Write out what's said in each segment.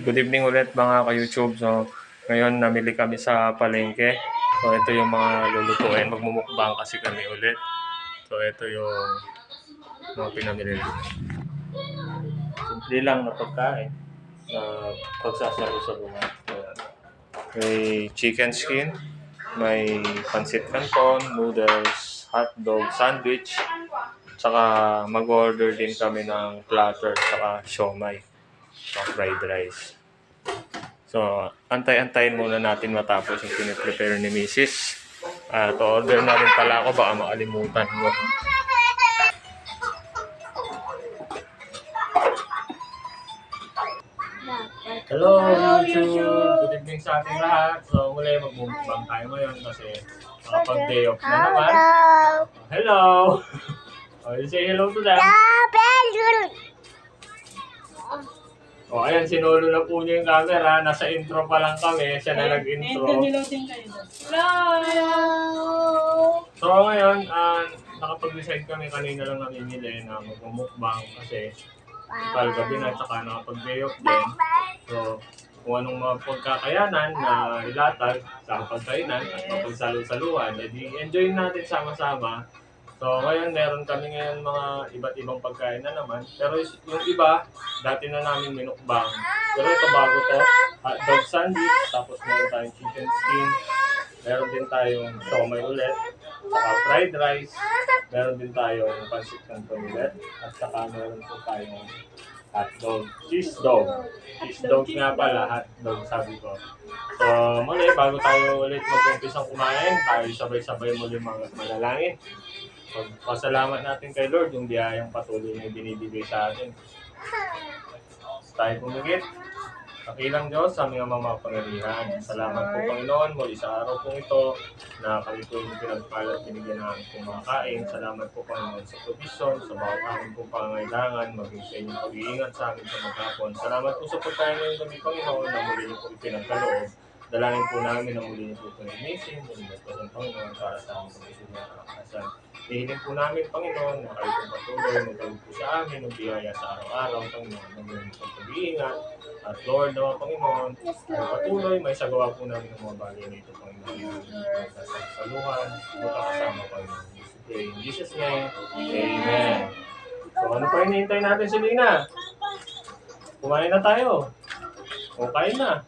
Good evening ulit mga ka-YouTube. So, ngayon namili kami sa palengke. So, ito yung mga lulutuin. Magmumukbang kasi kami ulit. So, ito yung mga pinamili. Simple lang na pagkain na pagsasalo sa bunga. May chicken skin, may pancit canton, noodles, hotdog, sandwich, tsaka mag-order din kami ng platter, tsaka siomai, tsaka fried rice. So, antay-antayin muna natin matapos yung piniprepare ni Mrs. To-order na rin pala ako, baka makalimutan mo. Hello YouTube! Good evening sa ating lahat. So, muli magmumukbang tayo ngayon kasi makapag-day off na naman. Hello! You say hello to them. Ayan, sinulo na po niya yung camera. Nasa intro pa lang kami. Siya na nag-intro. Hello! So ngayon, nakapag-decide kami kanina lang namimili na magmumukbang kasi gabi na at saka nakapag-day off din. So, kung anong mga pagkakayanan na ilatag sa pagkainan at mapagsalu-saluhan, edi enjoy natin sama-sama. So, ngayon, meron kami ngayon mga iba't ibang pagkain na naman. Pero yung iba, dati na namin minukbang. Pero ito bago to, hotdog sandwich, tapos meron tayong chicken skin, meron din tayong siomai ulit, saka fried rice, meron din tayong pancit canton ulit, at saka meron po tayong hotdog, cheese dog. Cheese dog nga pala, hotdog sabi ko. So, muli, bago tayo ulit mag-umpisang kumain, tayo sabay-sabay muli manalangin. Pasalamat natin kay Lord yung biyayang patuloy na binibigay sa atin. Tayo pumigit. Kakilang Diyos sa aming mga pangyarihan. Salamat po Panginoon muli sa araw pong ito na kami po yung pinagpalat binigyan namin pong makakain. Salamat po Panginoon sa provision, sa bawat aming pong pangangailangan, maging sa inyong pag-iingat sa amin sa maghapon. Salamat po sa pagkain ngayon kami Panginoon na muli niyo po ipinagkaloob. Dalangin po namin na muli niyo po ito inisin, muli niyo po sa Panginoon para sa aming pag-isip ng kalakasan. Hihiling po namin, Panginoon, na kayo pong patuloy, magkaroon po sa amin ng biyaya sa araw-araw, Panginoon, ng mga pag-iingat. At Lord, naman, Panginoon, ay patuloy, may sagawa po namin ng mga bagay na ito, Panginoon. Sa saluhan, magkakasama, Panginoon. In Jesus' name, Amen. So, ano pa hinihintay natin si Lina? Kumain na tayo. O, kain na.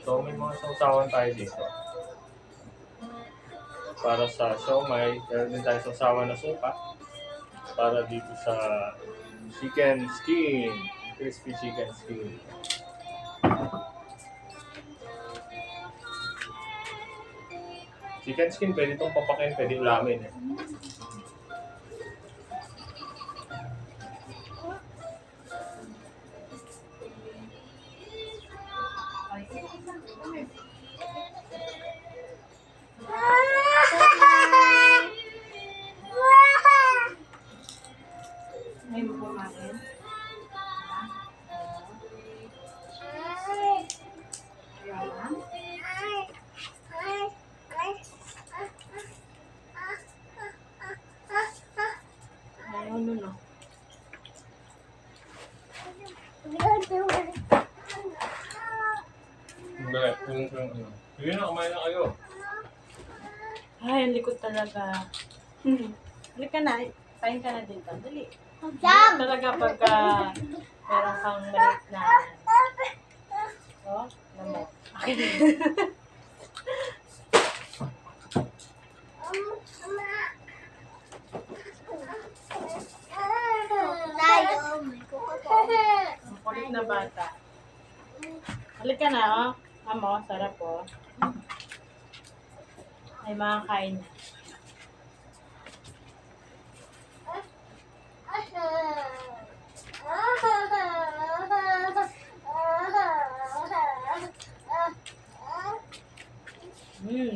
So, may mga sausawan tayo dito. Para sa siomai, meron din tayo sausawan na suka. Para dito sa chicken skin, crispy chicken skin. Chicken skin, pwede itong papakin, pwede ulamin eh. May mo kumain? No. Sige na, kumain na kayo. Ay, ang likod talaga. Halika na, pain ka na din. Dali. Talaga pagka meron kang maliit na lamok. Okay. Ang kulit na bata. Halika na, Amo, sarap po. Ay, makakain na.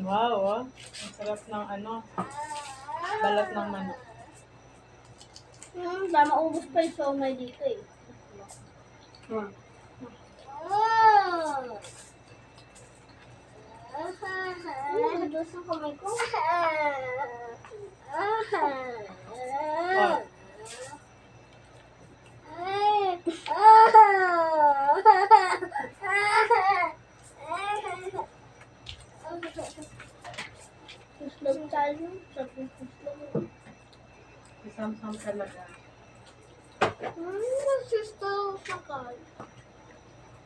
Wow, ang sarap ng balat ng manok. Maubos pa yung siomai dito eh. Puslog tayo. Sabi puslog. Isam-sam talaga. Sister, sakal.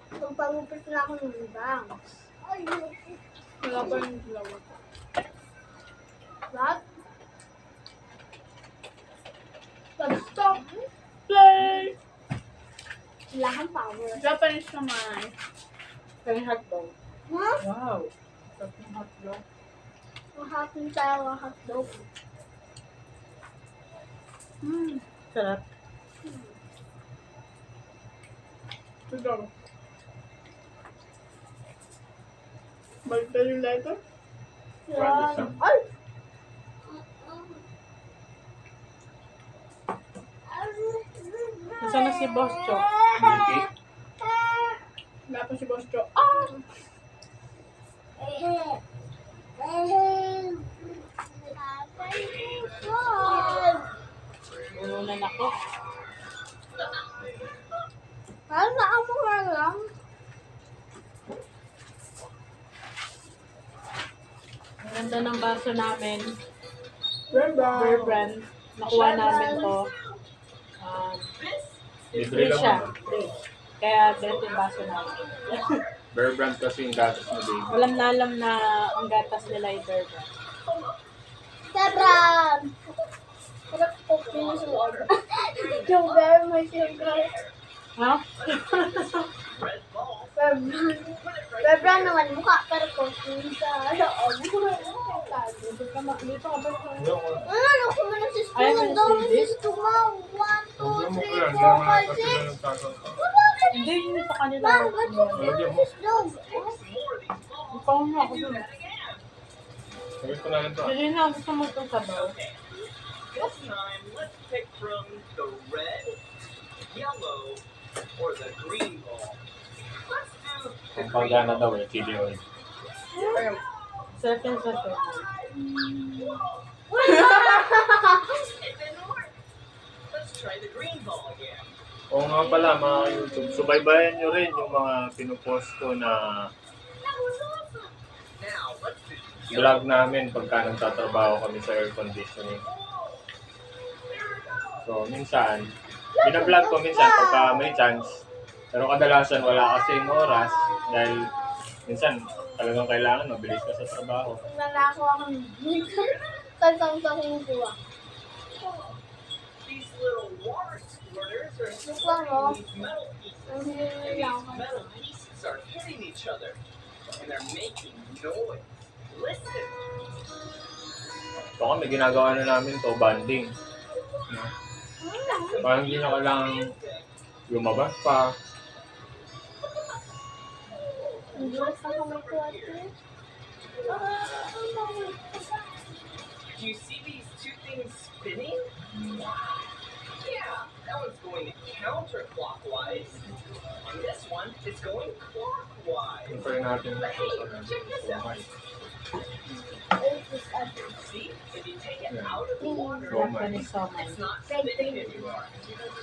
Kung pangupit na ako ng bangs. Ay, Wala pa yung dalawa. what? Stop. Play! Wala kang power. Japanese naman. Kaya hotdog. Ha? Wow. Sarap ng hotdog. Mahapin tayo ang hotdog. Sarap. Sarap. Balik tayo yung lighter? Yan. Ay! Nasaan na si Boss Chok? Hindi. Wala pa si Boss Chok. Ah! Ununan ako. Ano ako nga lang? Ang ganda ng baso namin. Bear Bear brand. Nakuha namin to. Libre Free lang siya. naman. Free. Kaya ganito yung baso namin. Bear brand kasi yung gatas mo, baby. Walang na alam na ang gatas nila ay Bear brand. Sarap! Sarap po sa loob. Yung bear may sugar. Ha? Bear brand naman mukha, pero coating sa loob. Dito ka ba? Ano ko man ang Ay, sistema? may Daw CD? sistema. 1, 2, 3, 4, 5, 6. Hindi, hindi pa kanila. Ma'am, ba't yung sistema? Ikaw mo ako dun. Sabi ko na lang to. Hindi na gusto mo itong sabaw. This time, let's pick from the red, yellow, or the green ball. Let's do the Ang green pagana ball. daw eh, chili oil. Sarap yung sabaw. It didn't work. Let's try the green ball again. Oo nga pala mga YouTube, subaybayan nyo rin yung mga pinupost ko na Now, let's do vlog namin pagka nagtatrabaho kami sa air conditioning. So, minsan, binablog ko minsan pagka may chance. Pero kadalasan wala kasi yung oras dahil minsan talagang kailangan mabilis ka sa trabaho. Nanako akong dito. Kasang sa kuha. these little water squirters are Look lang, oh. these metal pieces. Ang And hindi lang these metal pieces are hitting each other. And they're making noise. Listen. So kami, ginagawa na namin to banding. No? Parang hindi na kailangan lumabas pa. Ang dulas na kamay ko ate. Do you see these two things spinning? Yeah, that one's going counterclockwise. And this one is going clockwise. Yung pa rin natin. See, if you take it out of the water, Oh my. Japanese salmon. it's not spinning anymore.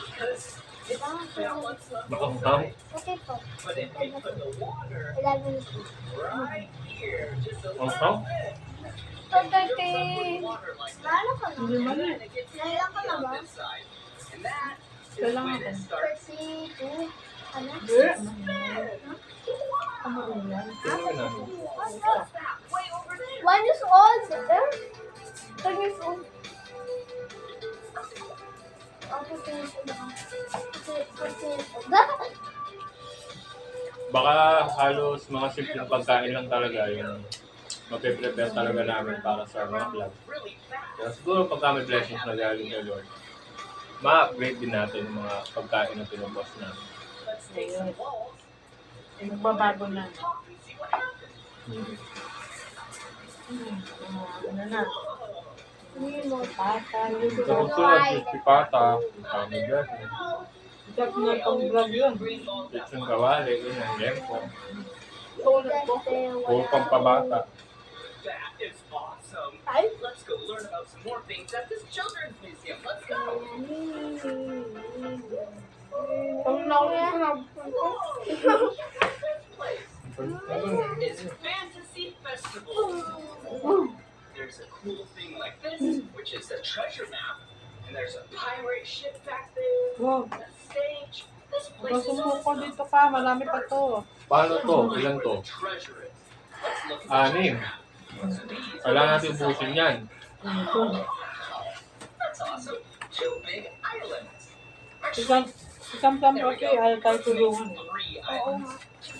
Because it's balanced up Makanghang. Okay po. But if we put the water 11. right here, just a Oh, little oh. bit, Pagkati. water like that, Lalo ka Hindi na. mali. and it gets Kailan ka heavy na on ba? this side. And that is Kailangan when it ka. starts 32. Ano? Ano ulan? Sino yun namin? What's that? Way over there. 1 years old. 10 years old. Ako 10 years old ako. 14 years old. Baka halos mga simpleng pagkain lang talaga yung mape-prepare talaga namin para sa mga vlog. Really fast. Kaya siguro pagka may blessings na galing kay Lord, ma-upgrade din natin yung mga pagkain na pinupost namin. Let's take some balls Magbabago na. talk and see what happens. Ano na? Hindi mo. Pata. Tapos sunod, crispy pata, kami blessing, Jack na pang vlog yun. lechon kawali, ganyan, lempo, Tulad ko. puro pampabata. That is awesome. Ay. Let's go learn about some more things at this children's museum. Let's go. Pag nakuha ko na. is Fantasy Festival. There's a cool thing like this, which is a treasure map, and there's a pirate ship back there, Wow. a stage. This place is Sumuko dito pa, marami pa to. Paano to? Ilan to? treasure it. Let's look at the Anim. treasure map. Kailangan natin ubusin yan. That's awesome. 2 big islands. Isang kasi ay tayo tulungan. 3 islands.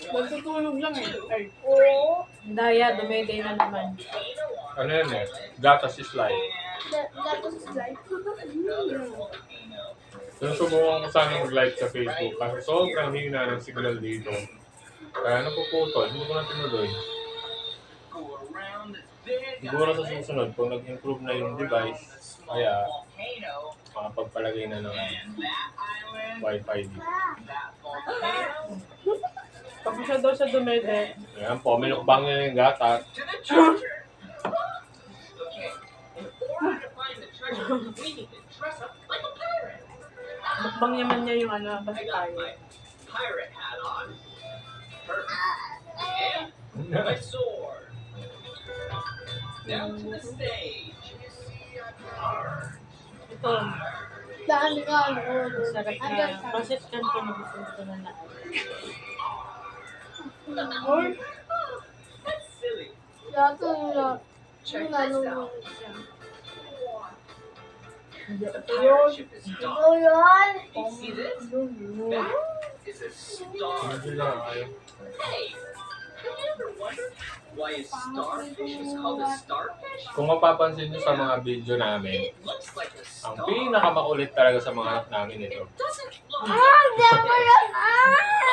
Nagtutulog lang eh. Ay, Oo. daya, dumeday na naman. Ano yan eh? Data slide. That was like. Sinusubukan ko sana mag-live sa Facebook kasi sobrang hina ng signal dito. Kaya napuputol, hindi ko na tinuloy. Go around this big Siguro sa susunod, kung nag-improve na yung device, kaya volcano. makapagpalagay na ng And that island, Wi-Fi dito. that volcano. Pag siya daw sa dumede, Ayan po, minukbang nila yung gata. To the treasure! Okay, in order to find the treasure, we need to dress up like a pirate. mukbang naman niya yung ano, I basta got tayo. my pirate hat on. Perfect. And my sword. Down to the stage. Ito, Dami ka. sarap na, pasit kanto na gusto na lahat. That's silly. Dato nila. Check Yung this ano. out. The pirate ship is Ito docked. yun. Do you see this? That is a star. Hindi lang ayaw. Hey, have you ever wondered why a starfish is called a starfish? Kung mapapansin nyo sa mga video namin, It looks like a ang star. pinakamakulit talaga sa mga anak namin ito. Doesn't look Hindi mo yun.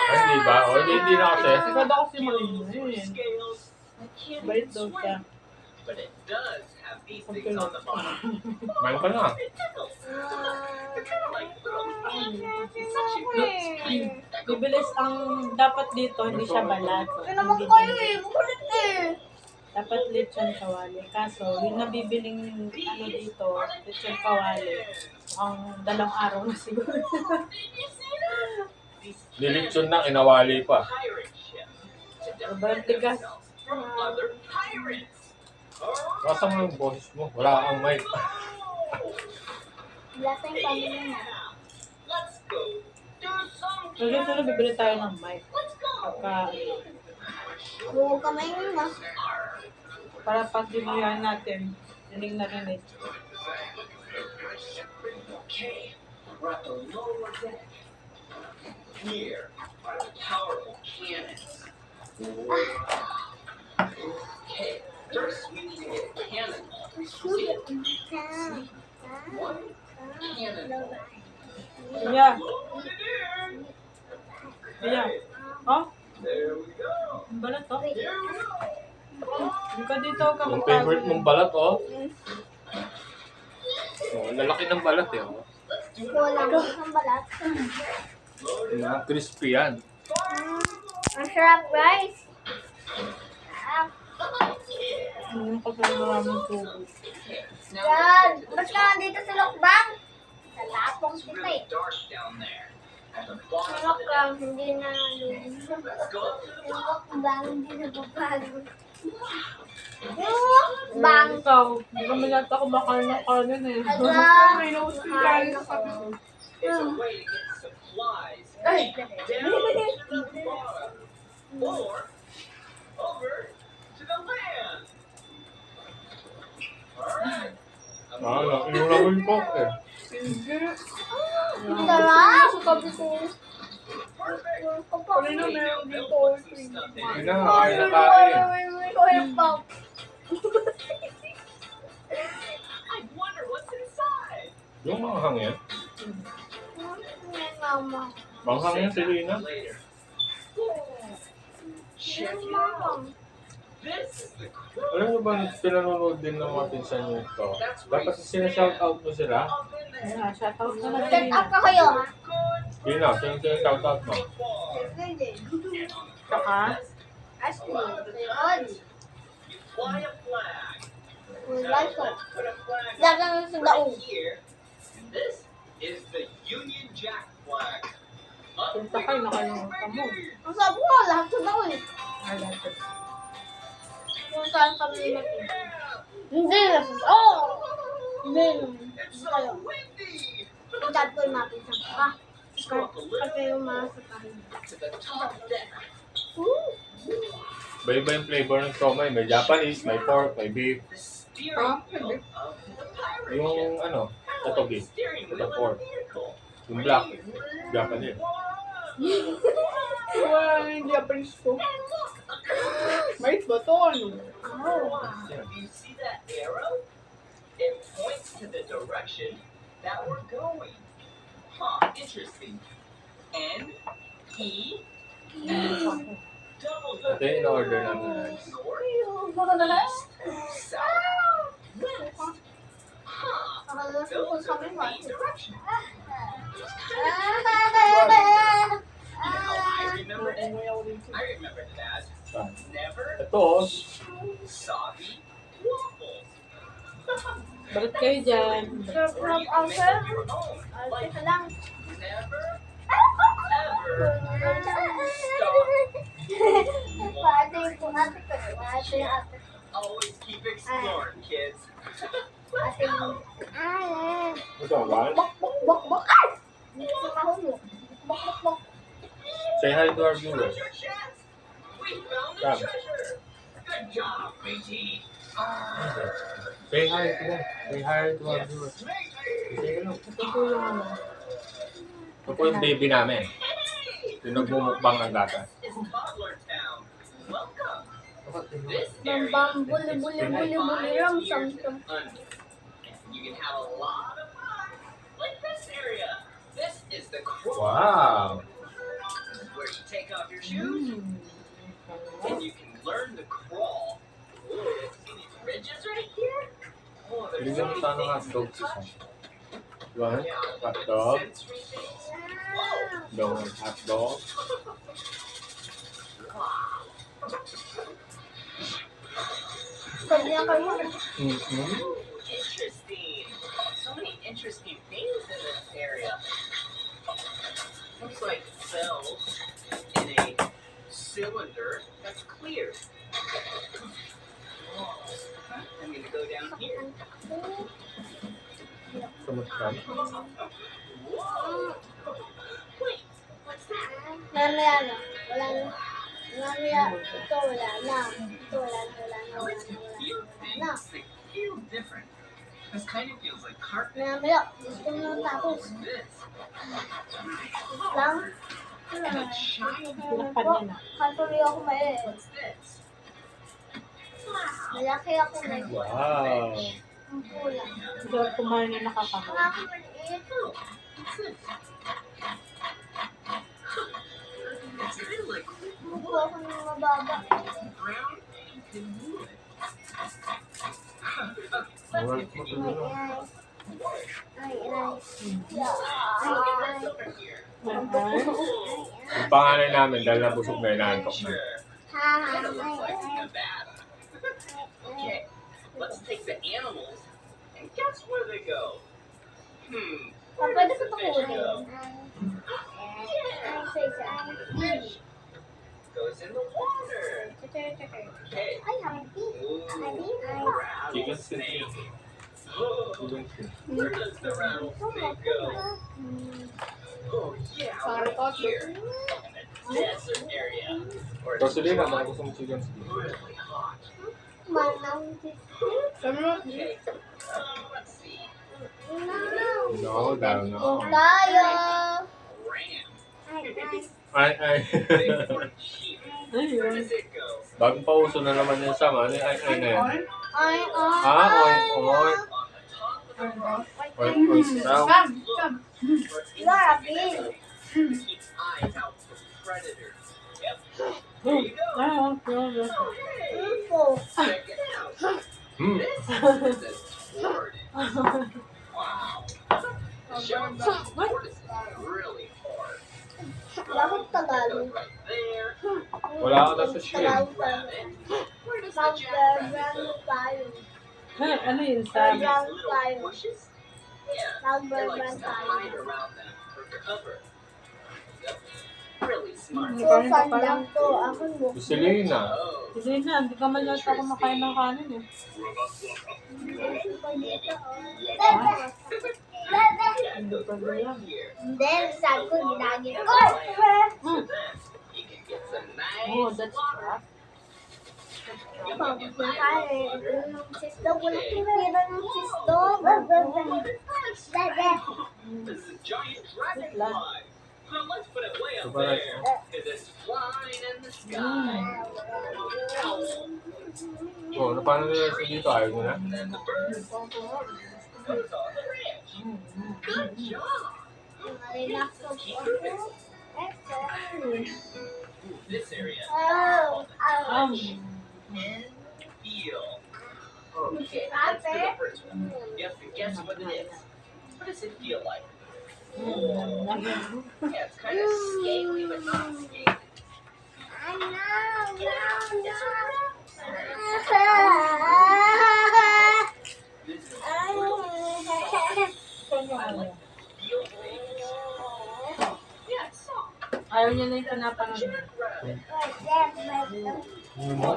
Ay, hindi ba? O hindi na kasi. Siguro ako si Marino three eh. scales. I can't Bait even daw siya. swim. But it does have these things on the bottom. Mayroon ka na. It tickles. They're kind of like little suction cups. Bibilis ang dapat dito, hindi siya balat. Ano naman kayo eh. Makulit eh. Dapat lechon kawali. Kaso, yung nabibiling ano dito, lechon kawali, ang 2 araw na siguro. Nilitsyon na, inawali pa. Pirate ship. To Sobrang defend tigas. themselves from other pirates. Kasa mo yung boses mo, wala kang mic. Wala tayong pamilya na. Let's go. Do some Sunod-sunod, bibili tayo ng mic. Let's go. Pagka, Huwag kamay mo na. para pag dinuyan natin, rinig na rinig. Okay, we're at the lower deck. Here are the powerful cannons. Okay, first we need to get a cannon. See it? One cannon. Kaya, Load it in. kaya. Oh, There we go. ang balat to. Here we go. Hindi ka dito ka Yung favorite mong balat, oh. Oh, lalaki ng balat, eh. Oh. Wala mo ang balat. Yung crispy yan. Ang sarap guys. Yung pagkain maraming tubig. Yan. Ba't ka nandito sa lukbang? Sa lapong It's kita really eh. dark down there. At the Sa bottom of the lukbang, deck. hindi na Let's go up to the yung top. lukbang, hindi na papagod. Yung lukbang. Ikaw, hindi kami nata kumakain ng kanin eh. Aga. May nose Kain guys. ako. It's a way to get supplies Ay. down to the bottom or over to the land. Alright. Ah, inulang yung coke, eh. Ang sarap. Sabi ko. Perfect. Kanino meron dito? Hindi na, kaya na kain. I wonder what's inside. Yung manghang yan. Mama. Manghang yan, si Lina. Later. Check it out. This is the Alam mo ba, pinanonood din ng mga pinsan nyo ito. Dapat sinashoutout mo sila. up in there. Ayan, shoutout na lang Set din. up ka kayo ha? Good Lina, sinashoutout mo. Saka, Ashley. Ayun. You fly a flag. Like ko. Let's put a flag Lagyan mo sa right daong. here. And this is the Union Jack flag. Up kung sakay, nakalimutan mo. Ang sabi ko, lahat sa daon eh. Ayan. Saan kami natin? Hindi na. Oh! Hindi na. It's so windy. Ang dad ko yung mapinsan ko. Ah, kasi yung mga sa tayo. To the top deck. Iba-iba yung flavor ng siomai. May Japanese, may pork, may beef. The steering wheel of the pirate ship. Yung ano, katogi. Steering Ito wheel of pork. the vehicle. Yung black, Japanese. Wow, hindi Japanese ko. Mais ba ito? Ano? You see that arrow? It points to the direction that we're going. Huh, interesting. N, E, S, W. Ito yung in-order namin guys. North, east, south, west. Huh, Akala ko those are kami the main mati. directions. You know, I remember that. Saan? Never Ito, soggy waffles. Balit kayo dyan. Or you can make up your own. Like Teka lang. never, ever stop. Paano yung ate ko? Ate yung ate. Always keep exploring, kids. Ate yung... ito, one. Bok, bok, bok, bok. Ay! Dito sa kahulog. Bok, bok, bok. Say hi to our viewers. Treasure chest. We found the Yeah. treasure. Good job, matey. Say hi to them. Say hi to our viewers. Yes, matey. Say hello. Ito po yung ano. Ito po yung baby namin. Yung nagmumukbang ng gatas. It's Toddler Town. Welcome. This Bam, area bam, buli, buli, buli, buli, ram, sam, sam. You can have a lot of fun, like this area. This is the crawl. Wow! Where you take off your shoes and you can learn to crawl. Ooh, see these ridges right here? Oh, there's Bigyan mo so sana many ng hotdog things. isa. One, Yeah, hotdog. sensory things. Whoa. Dalawang hotdog. Sabi niya kayo. Mm-hmm. Interesting. So many interesting things in this area. Looks like cells in a cylinder that's clear. I'm gonna go down here. Sumutkan. Whoa! Wait, what's that? Mamaya na. Wala na. Mamaya. Ito wala na. Ito wala na. Wala na. Oh, Wala it's na. a Wala few na. things that feel different. This kind of feels like carpet. Mamaya. Gusto mo nang tapos. What's this? Lang. And a shiny. Pinakpan niya na. Katuloy ako may. What's this? Malaki ako may. Wow! Ang pula. Sarap kumain na nakakakain. Ang aking maliit. What's this? It's kind of like Mukha ako ng mababa. brown painted wood. Alright, Ay, ay. Ay, ay. Look at this over here. Mahal. Yung pangalan namin dahil nabusog na inaantok na. Sure. Ha, Kind of looks like ay, ay. Nevada. Okay, let's take the animals and guess where they go. Where Pwede does ko the fish ito go? Ay, say, say. The fish goes in the water. Okay. Ay, happy. Ooh, Ay. rattlesnake. Oh, where does the rattlesnake go? Oh yeah, Sorry, right here in the desert area. Where it's Rosalina, baka gusto mo chicken skin. really hot. Manang Okay, let's see. No, daw, no. tayo. Ram. Ay, ay. Ay, Bigfoot sheep. Where Ayun. does it go? Bagong pauso na naman yung sama. Ano yung ay na yan? Ay, ay. Ah, oink, oink. On the top of the rock, Oink, oink. Now, look what's You are a inside the bee. belly. Keeps eyes out for predators. Yep. There you go. Ah, Oh, hey. Info. Check it out. hmm. This is a tortoise. Wow. The shell of the tortoise is really hard. Bakit Goes Tagalog? right there. Wala ka na sa shell. Tagalog Grab tayo. it. Where does the jackrabbit go? tayo. Ano yun, Sam? These little bushes? Yeah. They like Nagberban to tayo. hide around them for cover. Yep. Really smart. So, fun lang to. Ako mo. Rosalina. Oh, Hindi na, hindi ka man lang ako makain ng kanin eh. Hindi pa ba yan? Hindi, sabi ko, ginagin ko. Hmm. You can get some nice Oh, that's crap. Pagod na kain. Sisto, wala tira ng sisto. This is a giant dragonfly. lang. Now let's put it way up Super nice, there. Because it's flying in the sky. So, ano paano nila sa dito? Ayaw nyo na? And then the bird goes on the ridge. Good job. Relax ko po. This area Oh, infield. Okay, let's do the first one. You have to guess what it is. What does it feel like? Yeah, it's kind of scaly, but not scaly. This is feel yeah, it's soft. Ayaw niya na yung pinapanood. Ano mo?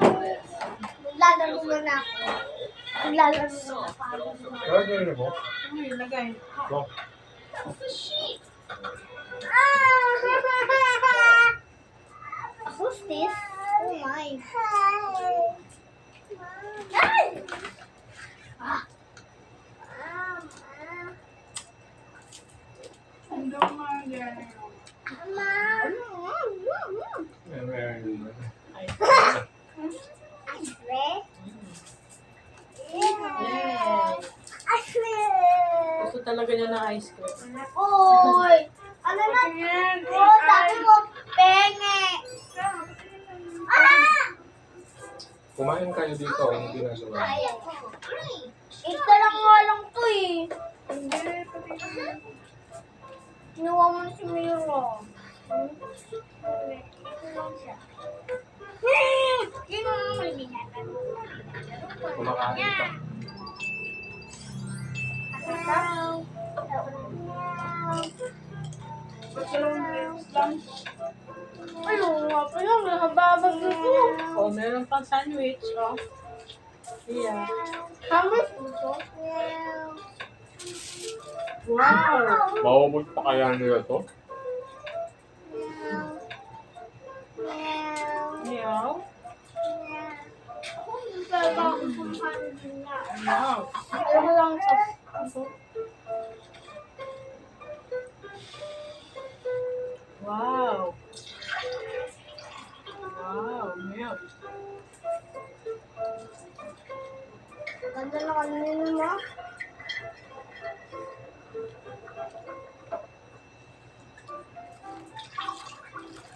Maglalaro na ako. Maglalaro na ako. Ayaw nyo mo? Ano yung lagay? So, That's the sheep. Who's this? Oh my. meron yun. Gusto talaga niya ng ice cream. Oy! Ano na? Oh, sabi mo, penge! Ah! Kumain kayo dito, hindi na sa mga. Ito lang nga lang to eh. Kinuha mo na si Miro. Ito lang siya. Kinuha mo na binatan. Kumakain ka. Ano nga pa lang, nakababag dito. Oh, meron pang sandwich, oh. Yeah. Hamas dito. Wow! Maubos pa kaya nila to? Meow. Wow. Alam mo lang sa... Wow. Wow, meow. Ganda na kanina mo.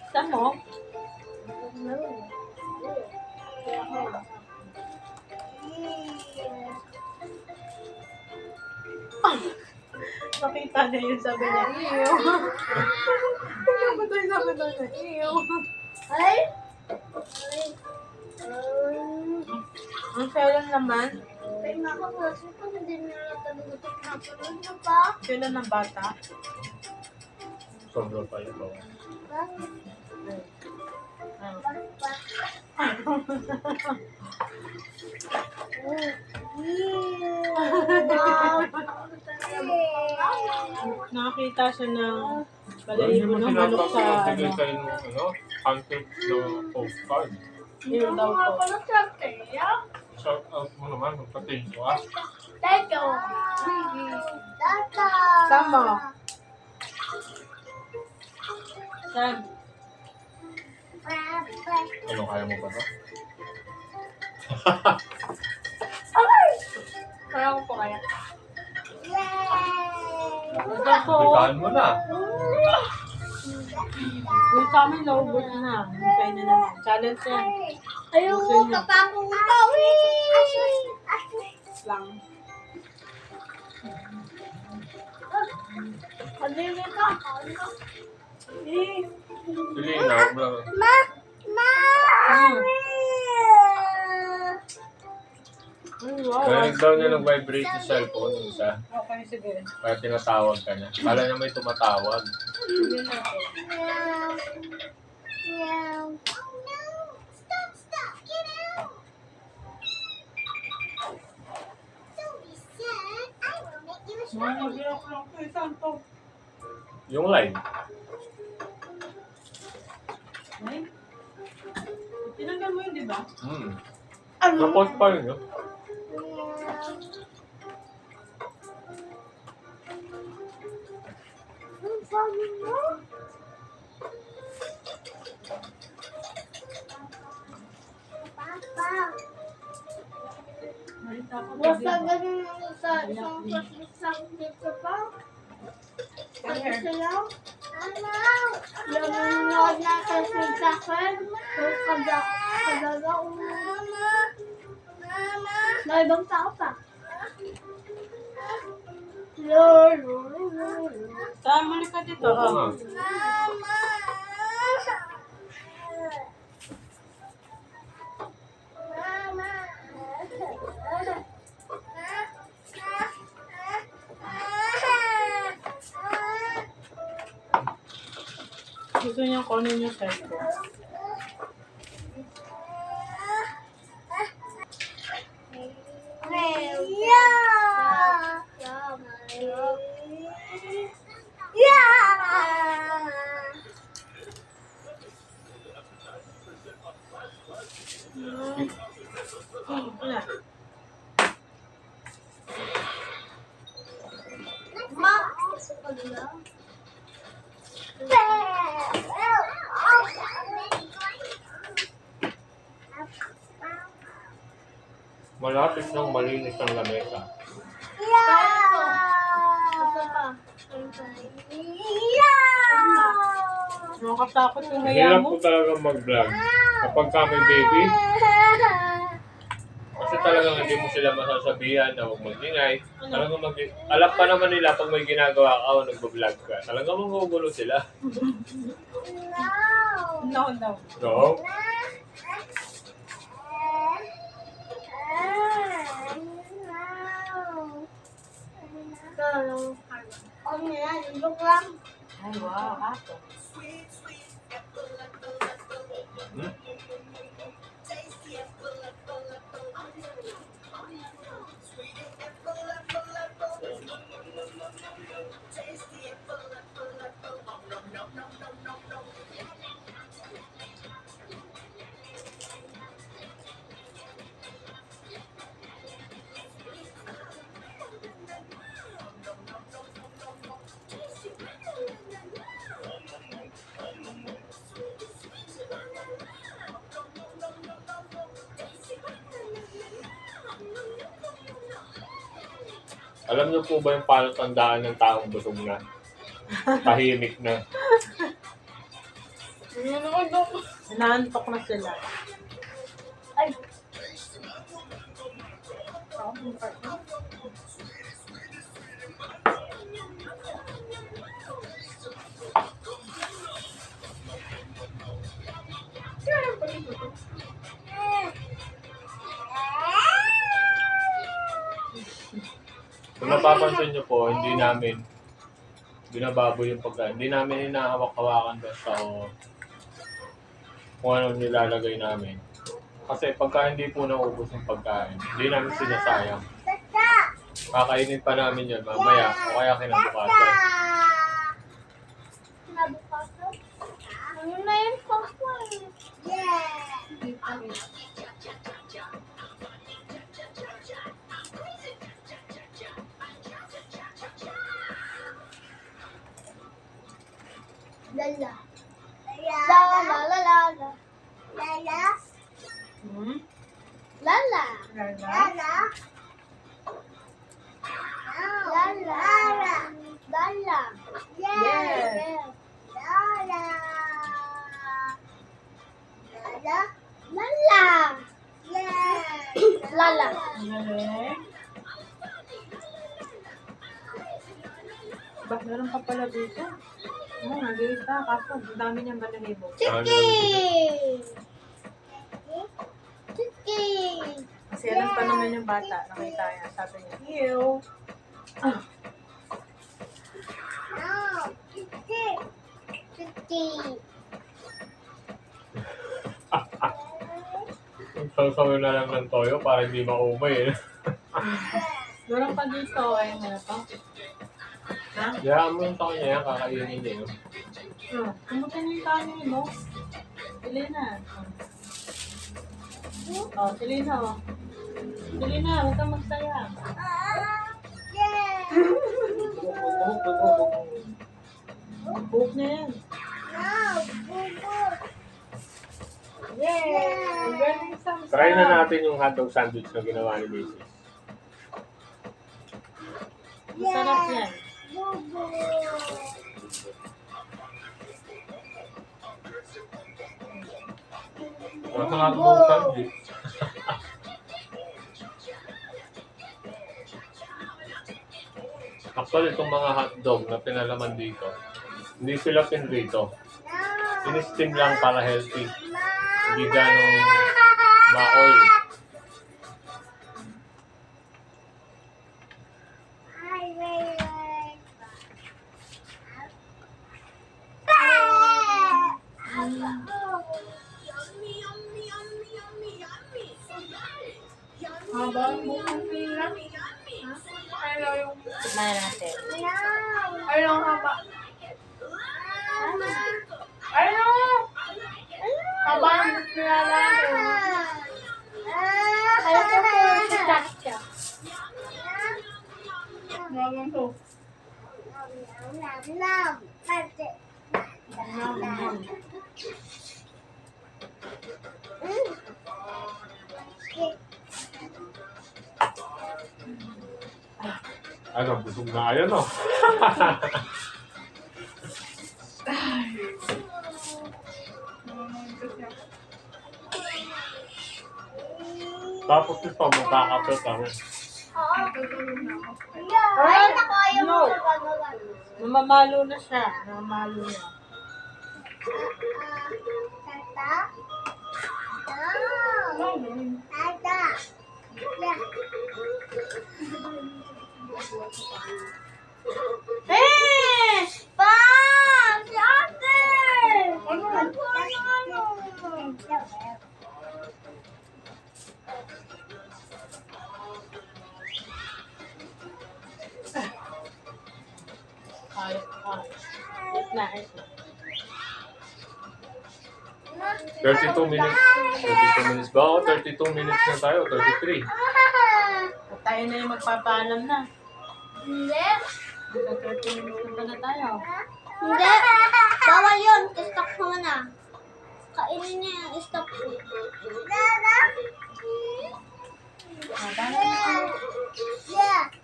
Saan mo? Nakita niya yun, sabi niya, iyo. Ano ba tayo sabi niya, iyo? Ay! Ang kailan naman? Ay, nakapasa ko. Hindi nila talaga napanood na pa. Kailan ng bata? Sobra pa ito. Nakakita siya ng Hindi balahibo mo ng manok sa sinapagpapagay ano. kayo ng content na postcard. Iyo daw po. Shout out mo naman, magpating ko ah. Teka. Tata. Tama. Saan? Ano, kaya mo ba to? Kaya ko po kaya. Yay! Ako. Bitaan mo na. Yung sa amin, naubos na. Kaya na naman. Challenge yan. Ayoko, kapapunta. Lang. Kadili ka. Sige na, bro. Ma! Ma! Ay, wow. Narinig daw niya nag-vibrate yung cellphone ng isa. Okay, sige. Kaya tinatawag ka niya. Kala niya may tumatawag. Sige na po. Meow. Meow. No! Stop! Stop! Get Mag-block lang ko. Saan to? Yung line. Ay? Tinanggal mo yun, di ba? Napot pa rin, no? Ang sabi mo? Papa. Malita ako. Basta ganun ang sa isang pasisang dito pa. Come here. Sila. Yung nanonood natin sa Jackson. Yung kagaga na ibang tao pa. Lolo. Tama ka dito. Oo nga. Gusto niya kunin yung cellphone. Wala. Malapit ng malinis ang lamesa. Nakakatakot yung haya Hirap mo. po talaga mag-vlog. Kapag ka may baby, kasi talagang hindi mo sila masasabihan na huwag mag-ingay. Talagang alam pa naman nila pag may ginagawa ka o nagbablog ka. Talagang magugulo sila. No, no. No? Ay, wow. Ato. Hmm? Alam niyo po ba yung palatandaan ng taong busog na? Tahimik na. Inaantok na sila. Ay. Kung napapansin niyo po, hindi namin binababoy yung pagkain. Hindi namin hinahawak-hawakan basta o kung ano nilalagay namin. Kasi pagka hindi po naubos yung pagkain, hindi namin sinasayang. Kakainin pa namin yun mamaya o kaya kinabukasan. Kinabukasan? Ano na yung popcorn? Yeah! Lala. Lala, lala, lala. Lala. Hmm? Lala. Lala? Lala. Lala. Lala. Yes. Lala. Lala. Lala. Yes. Lala. Galing. Ba, meron pa pala dito. Oo, nag-iis ka. Kaso, ang dami niyang balahibo. Chicken. Chicken. Kasi alam pa naman yung bata. Nakita niya. Sabi niya, ew. Ah, No. Chicken. Chicken. Sasawi na lang ng toyo para hindi maumay eh. meron pa dito. Ayun na to. Ha? Kaya mo sa kanya yan, kakainin niya yun. Kumusta na yung kanin mo? Sili na. Oh, sili na, oh. Sili na, huwag kang magsaya. Buhok na yan. Yay! Ang galing Sam. Try na natin yung hotdog sandwich na ginawa ni Mrs. Masarap yan. Ang hotdog sandwich. Actually, itong mga hotdog na pinalaman dito, hindi sila pinrito. Sinistim lang para healthy. Hindi ganong ma-oil. Tignan natin. Ayun haba. Haba ang kilala ko. Ayun ko si Tasha. Naman to. Ano, busog na kayo, no? Tapos ito, magkakape kami. Ay, naku, ayaw mo. Namamalo na siya. Namamalo na. Tata? Tata. Eh! Pa! Si ate! Ano? Ayos ka. Ayos na, ayos na. 32 minutes. 32 minutes ba? O, 32 minutes na tayo. 33. At tayo na yung magpapaalam na. Hindi. Hanggang 30 minutes na pala tayo. Hindi. Bawal yun. Stop mo na. Kainin niya yung stop ko.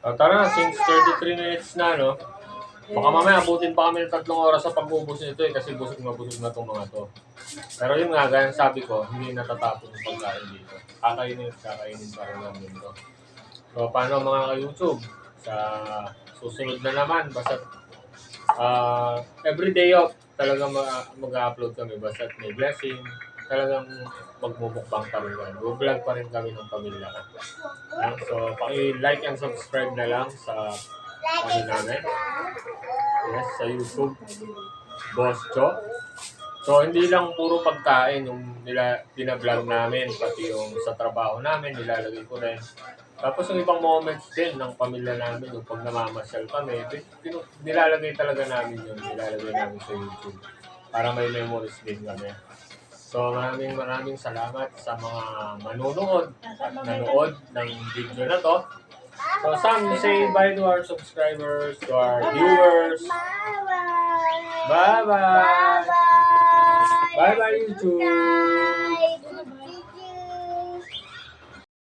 Tara na, since 33 minutes na, no? Baka mamaya abutin pa kami ng 3 oras sa pag-ubos nito eh, kasi busog na itong mga to. Pero yun nga, gaya ng sabi ko, hindi natatapos yung pagkain dito. Kakainin pa rin namin ito. So, paano mga ka-YouTube? Sa susunod na naman, basta everyday off, talagang mag-upload kami. Basta may blessing, talagang magmumukbang pa rin kami. Vlog pa rin kami ng pamilya ko. So, paki-like and subscribe na lang sa namin. Yes, sa YouTube. Boss Cho. So, hindi lang puro pagkain yung binablog namin, pati yung sa trabaho namin, nilalagay ko rin. Tapos yung ibang moments din ng pamilya namin, yung pag namamasyal kami, nilalagay talaga namin yun, nilalagay namin sa YouTube. Para may memories din kami. So, maraming salamat sa mga manonood at nanood ng video na to. So, Sam, say bye to our subscribers, to our viewers. Bye-bye. Bye-bye. Bye-bye. Bye-bye, YouTube. Bye.